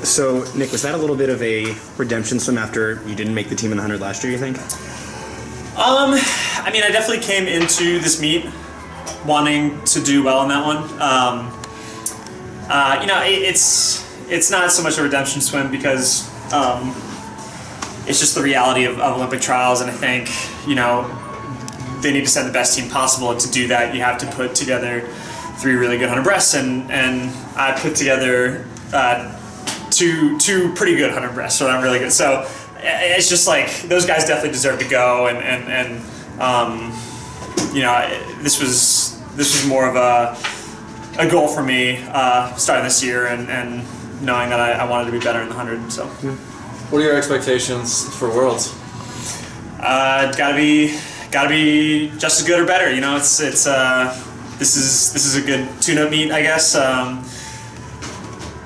So, Nick, was that a little bit of a redemption swim after you didn't make the team in the 100 last year, you think? I mean, I definitely came into this meet wanting to do well in that one. You know, it's not so much a redemption swim because it's just the reality of Olympic trials, and I think, you know, they need to send the best team possible. To do that, you have to put together 3 really good 100 breasts, and I put together two pretty good 100 breasts, so not really good. So it's just like those guys definitely deserve to go, and you know, this was more of a goal for me starting this year, and knowing that I wanted to be better in the 100. So, what are your expectations for Worlds? Gotta be just as good or better. You know, this is a good tune-up meet, I guess.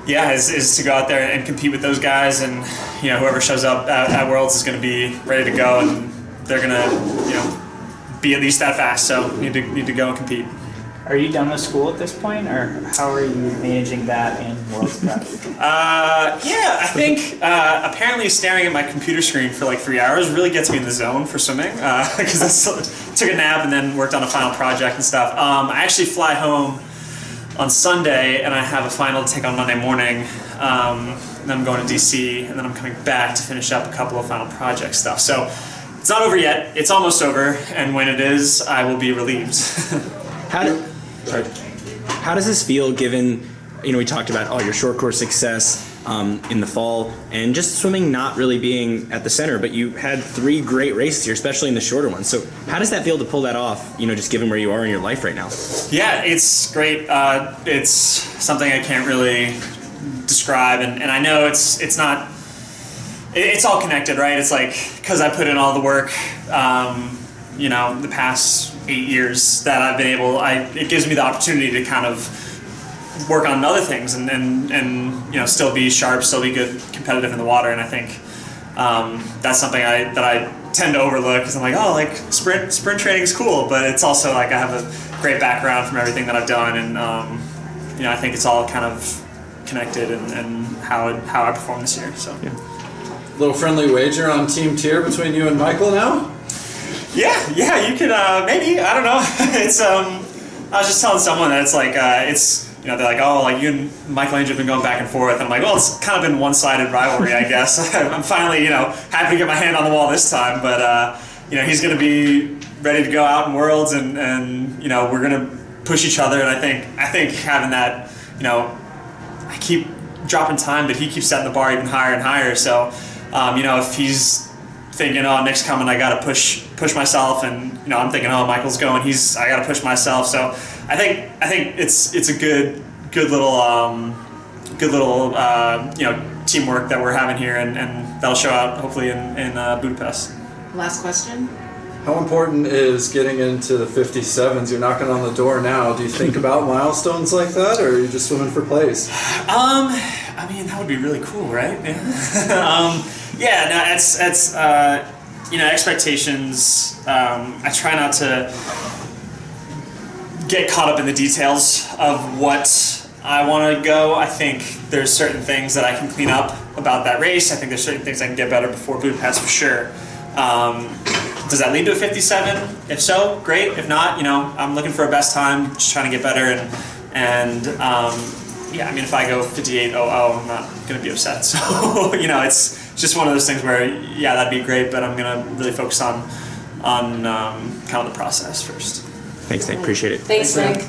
Yeah, is to go out there and compete with those guys, and you know, whoever shows up at Worlds is going to be ready to go, and they're going to, you know, be at least that fast. So need to go and compete. Are you done with school at this point, or how are you managing that and Worlds prep? Yeah, I think apparently staring at my computer screen for like 3 hours really gets me in the zone for swimming, because I took a nap and then worked on a final project and stuff. I actually fly home on Sunday, and I have a final to take on Monday morning. And then I'm going to DC, and then I'm coming back to finish up a couple of final project stuff. So it's not over yet. It's almost over, and when it is, I will be relieved. How does this feel, given, you know, we talked about all your short course success in the fall, and just swimming not really being at the center, but you had 3 great races here, especially in the shorter ones. So how does that feel to pull that off, you know, just given where you are in your life right now? Yeah, it's great. It's something I can't really describe, and I know it's not, it's all connected, right? It's like, because I put in all the work, you know, the past 8 years that I've been able, it gives me the opportunity to kind of work on other things and you know, still be sharp, still be good, competitive in the water. And I think that's something that I tend to overlook, because I'm like, oh, like sprint training is cool, but it's also like I have a great background from everything that I've done, and you know, I think it's all kind of connected and how I perform this year. So yeah. Little friendly wager on team tier between you and Michael now? Yeah, you could maybe, I don't know. It's I was just telling someone that it's like it's, you know, they're like, oh, like you and Michael Angel have been going back and forth, and I'm like, well, it's kind of been one-sided rivalry, I guess. I'm finally, you know, happy to get my hand on the wall this time, but you know, he's going to be ready to go out in Worlds, and you know, we're going to push each other, and I think having that, you know, I keep dropping time, but he keeps setting the bar even higher and higher. So you know, if he's thinking, oh, Nick's coming, I gotta push myself, and you know, I'm thinking, oh, Michael's going, I gotta push myself. So I think it's a good little you know, teamwork that we're having here, and that'll show out hopefully in Budapest. Last question. How important is getting into the 57s? You're knocking on the door now. Do you think about milestones like that, or are you just swimming for place? I mean, that would be really cool, right? Yeah. Yeah, no, it's you know, expectations. I try not to get caught up in the details of what I want to go. I think there's certain things that I can clean up about that race. I think there's certain things I can get better before Budapest for sure. Does that lead to a 57? If so, great. If not, you know, I'm looking for a best time, just trying to get better, and yeah, I mean, if I go 58.00, I'm not going to be upset. So, you know, it's just one of those things where, yeah, that'd be great, but I'm going to really focus on kind of the process first. Thanks, Nick. Appreciate it. Thanks, Nick.